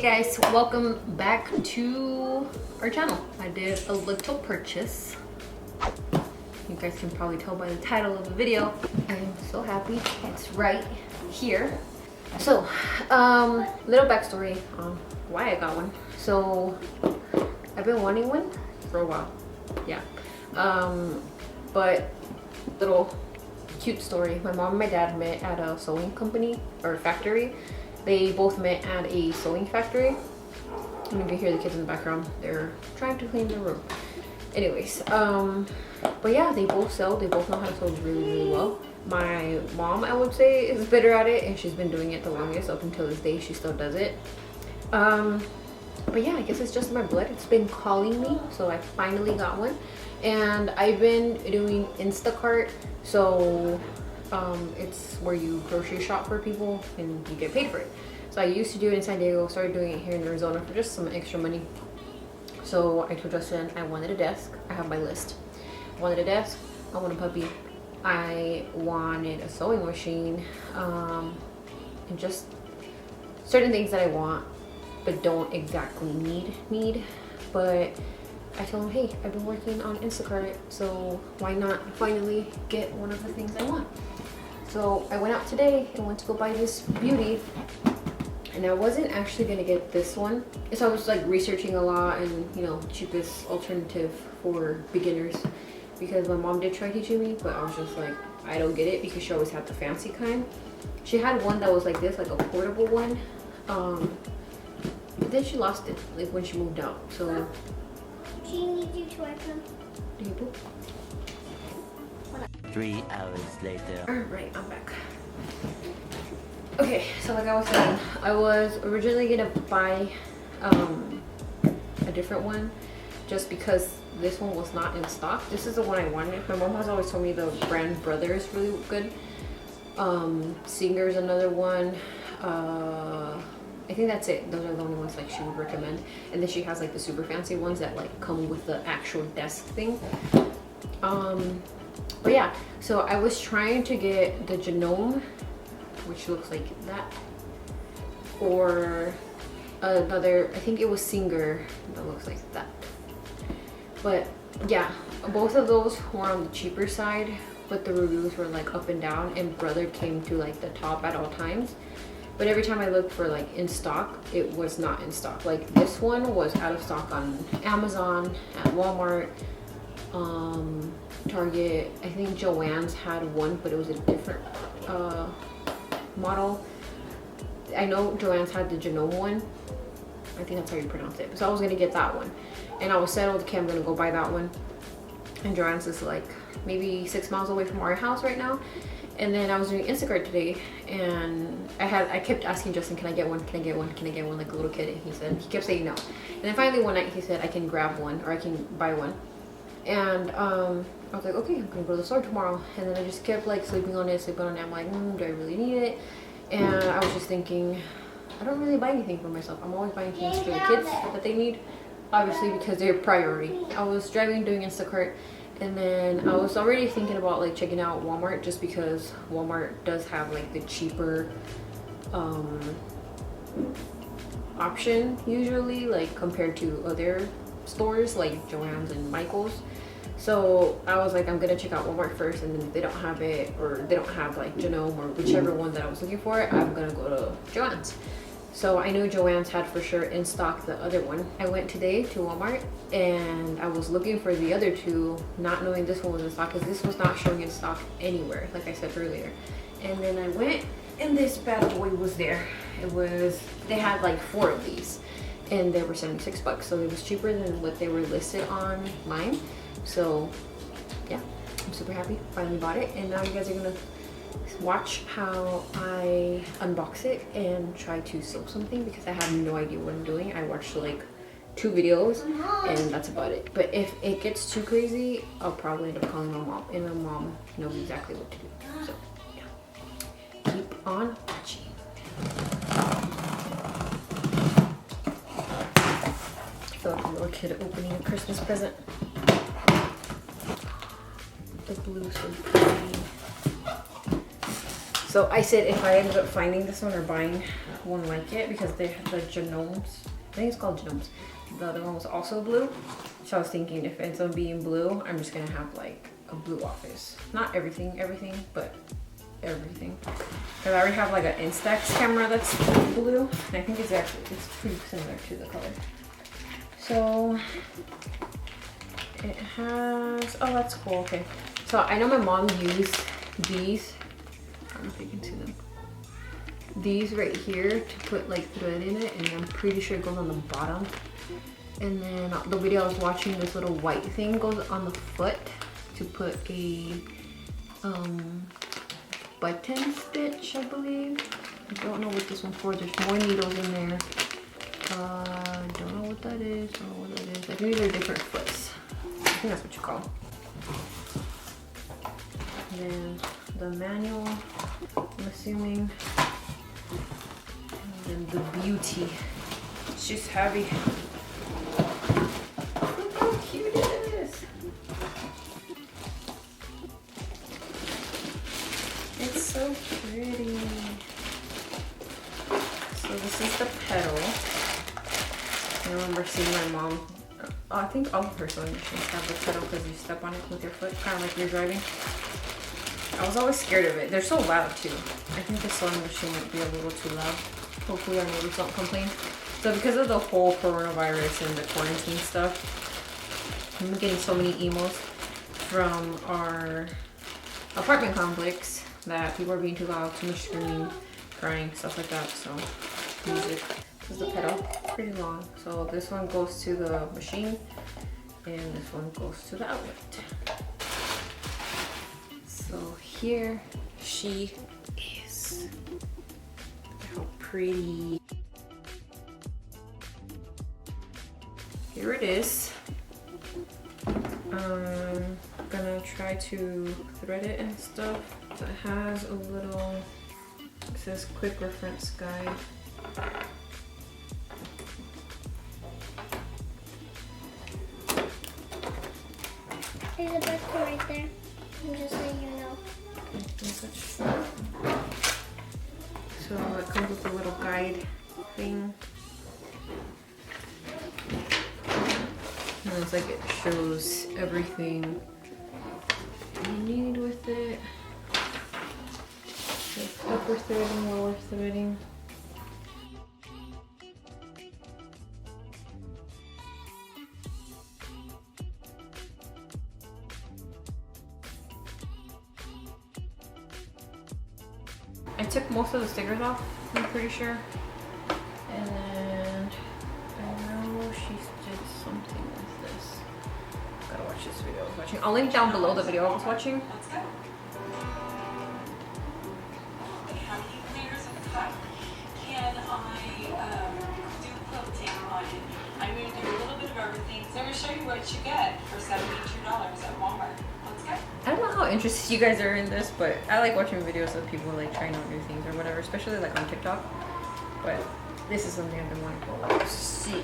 guys, welcome back to our channel. I did a little purchase. You guys can probably tell by the title of the video. I am so happy. It's right here. So, little backstory on why I got one. So, I've been wanting one for a while. Yeah. But little cute story. My mom and my dad met at a sewing company or factory. They both met at a sewing factory. And you can hear the kids in the background. They're trying to clean their room. Anyways, but yeah, they both sew. They both know how to sew really well. My mom, I would say, is better at it, and she's been doing it the longest. Up until this day, she still does it. But yeah, I guess it's just in my blood. It's been calling me, so I finally got one. And I've been doing Instacart, so it's where you grocery shop for people and you get paid for it. So I used to do it in San Diego, started doing it here in Arizona for just some extra money. So I told Justin I wanted a desk. I have my list. I wanted a desk, I want a puppy, I wanted a sewing machine, and just certain things that I want but don't exactly need. But I told him, hey, I've been working on Instacart, so why not finally get one of the things I want? So I went out today and went to go buy this beauty, and I wasn't actually gonna get this one. So I was like researching a lot and, you know, cheapest alternative for beginners, because my mom did try teaching me, but I was just like, I don't get it, because she always had the fancy kind. She had one that was like this, like a portable one, but then she lost it like when she moved out. So She needs you to wipe them. do you poop? 3 hours later. Alright, I'm back. Okay, so like I was saying, I was originally gonna buy a different one just because this one was not in stock. This is the one I wanted. My mom has always told me the brand Brother is really good. Singer's another one. I think that's it. Those are the only ones like she would recommend. And then she has like the super fancy ones that like come with the actual desk thing. But yeah, so I was trying to get the Genome, which looks like that, or another, I think it was Singer, that looks like that. But yeah, both of those were on the cheaper side, but the reviews were like up and down, and Brother came to like the top at all times. But every time I looked for like in stock, it was not in stock. Like this one was out of stock on Amazon, at Walmart, Target. I think Joann's had one, but it was a different model. I know Joann's had the Genome one. I think that's how you pronounce it. So I was gonna get that one, and I was settled. Okay, I'm gonna go buy that one. And Joann's is like maybe 6 miles away from our house right now. And then I was doing Instacart today, and I kept asking Justin, can I get one? Can I get one? Can I get one? Like a little kid. And he kept saying no. And then finally one night he said I can grab one, or I can buy one. And I was like, okay, I'm gonna go to the store tomorrow. And then I just kept like sleeping on it. I'm like, do I really need it? And I was just thinking, I don't really buy anything for myself. I'm always buying things for the kids that they need, obviously, because they're priority. I was driving, doing Instacart, and then I was already thinking about like checking out Walmart, just because Walmart does have like the cheaper option usually, like compared to other stores like Joann's and Michael's. So I was like, I'm gonna check out Walmart first, and then if they don't have it, or they don't have like Genome or whichever one that I was looking for, I'm gonna go to Joann's. So I knew Joann's had for sure in stock the other one. I went today to Walmart, and I was looking for the other two, not knowing this one was in stock, because this was not showing in stock anywhere, like I said earlier. And then I went, and this bad boy was there. They had like 4 of these, and they were 76 bucks. So it was cheaper than what they were listed online. So yeah, I'm super happy. Finally bought it, and now you guys are gonna watch how I unbox it and try to sew something, because I have no idea what I'm doing. I watched like 2 videos, and that's about it. But if it gets too crazy, I'll probably end up calling my mom, and my mom knows exactly what to do. So yeah, keep on watching. I feel like a little kid opening a Christmas present. The blue so pretty. So I said if I ended up finding this one or buying one like it, because they have the genomes, I think it's called genomes. The other one was also blue. So I was thinking if it ends up being blue, I'm just gonna have like a blue office. Not everything, but everything. Because I already have like an Instax camera that's blue. And I think it's pretty similar to the color. So it has, oh that's cool, okay. So I know my mom used these, I don't know if you can see them. These right here to put like thread in it, and I'm pretty sure it goes on the bottom. And then the video I was watching, this little white thing goes on the foot to put a button stitch, I believe. I don't know what this one's for. There's more needles in there. Don't know what that is. Don't know what that is. I think these are different foots. I think that's what you call them. And then the manual, I'm assuming. And then the beauty. It's just heavy. Look how cute it is. It's so pretty. So this is the pedal. I remember seeing my mom, I think all of her sewing machines have the pedal because you step on it with your foot, kind of like you're driving. I was always scared of it. They're so loud too. I think the sewing machine might be a little too loud. Hopefully our neighbors don't complain. So because of the whole coronavirus and the quarantine stuff, I'm getting so many emails from our apartment complex that people are being too loud, too much screaming, crying, stuff like that. So music. This is the pedal, pretty long. So this one goes to the machine and this one goes to the outlet. So here she is. How pretty. Here it is. I'm gonna try to thread it and stuff. So it has a little, it says quick reference guide. There's a button right there. Just so you know. So it comes with a little guide thing. And it's like it shows everything you need with it. So upper threading, lower threading. I took most of the stickers off, I'm pretty sure. And then I know she did something with this. Gotta watch this video I was watching. I'll link down below the video I was watching. Let's go. How many layers of cut can I do quilting on it? I'm going to do a little bit of everything. So I'm going to show you what you get for $72 at Walmart. Let's go. I don't know how interested you guys are in this, but I like watching videos of people like trying out new things or whatever, especially like on TikTok. But this is something I've been wanting to see.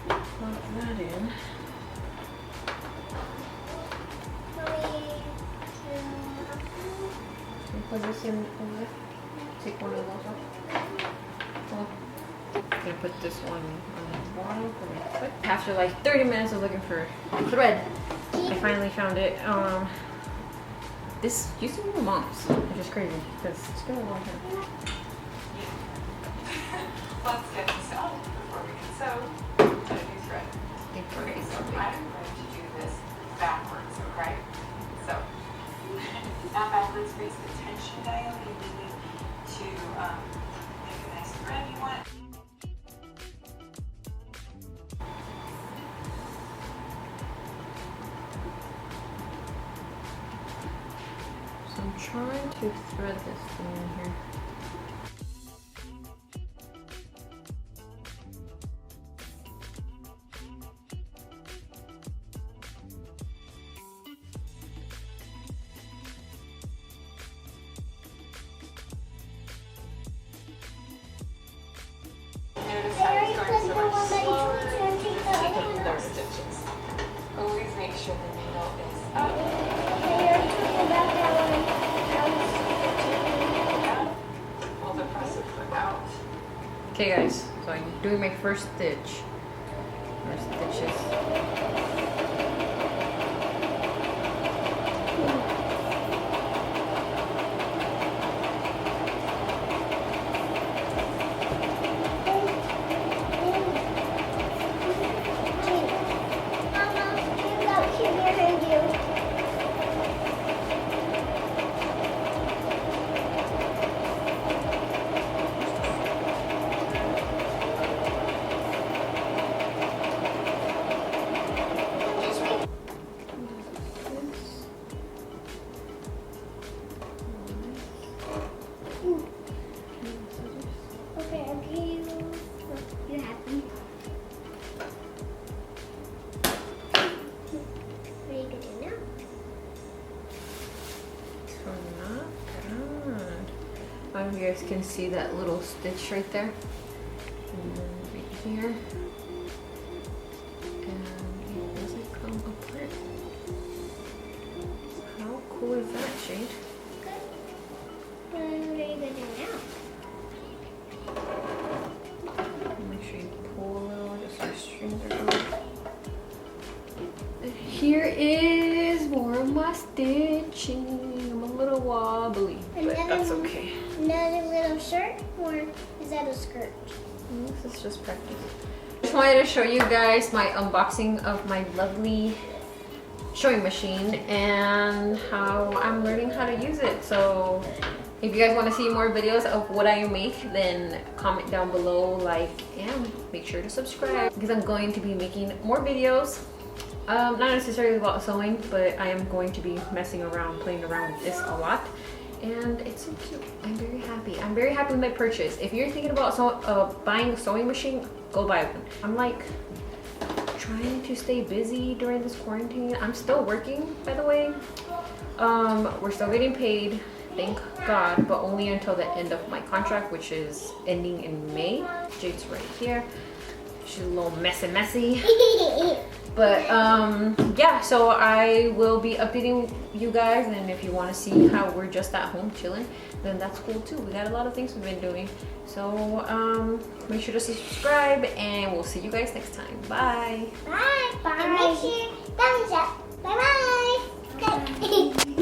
Plug that in. Plug this in over there. Take one of those off. I'm gonna put this one on the bottom for my foot. After like 30 minutes of looking for thread, I finally found it. This used to be my mom's, which is crazy because it's been a long time. Let's get this out before we can sew. Gotta do thread. Okay, so I'm going to do this backwards, okay? So, now backwards creates the tension dial you need to make a nice thread you want. So I'm trying to thread this thing in here. Notice how it's going so much slower. Just taking those stitches. Always make sure the needle is up. Okay, you're talking about that one. Okay guys, so I'm doing my first stitch. First stitches. Okay, I'll give you. You happy? What are you gonna do now? So not good. I don't know if you guys can see that little stitch right there. And then right here. And it doesn't come apart. How cool is that, Jade? Good. What are you gonna do now? Make sure you pull a little, just so your strings are going. And here is more of my stitching. I'm a little wobbly, but that's okay. Another little shirt, or is that a skirt? This is just practice. Just wanted to show you guys my unboxing of my lovely sewing machine and how I'm learning how to use it. So if you guys want to see more videos of what I make, then comment down below, like, and make sure to subscribe because I'm going to be making more videos. Not necessarily about sewing, but I am going to be messing around, playing around with this a lot. And it's so cute. I'm very happy. I'm very happy with my purchase. If you're thinking about buying a sewing machine, go buy one. I'm like trying to stay busy during this quarantine. I'm still working, by the way. We're still getting paid, thank God, but only until the end of my contract, which is ending in May. Jade's right here. She's a little messy. But yeah, so I will be updating you guys, and if you want to see how we're just at home chilling, then that's cool too. We got a lot of things we've been doing. So make sure to subscribe, and we'll see you guys next time. Bye. Bye. Bye. And make sure thumbs up. Bye bye. Good.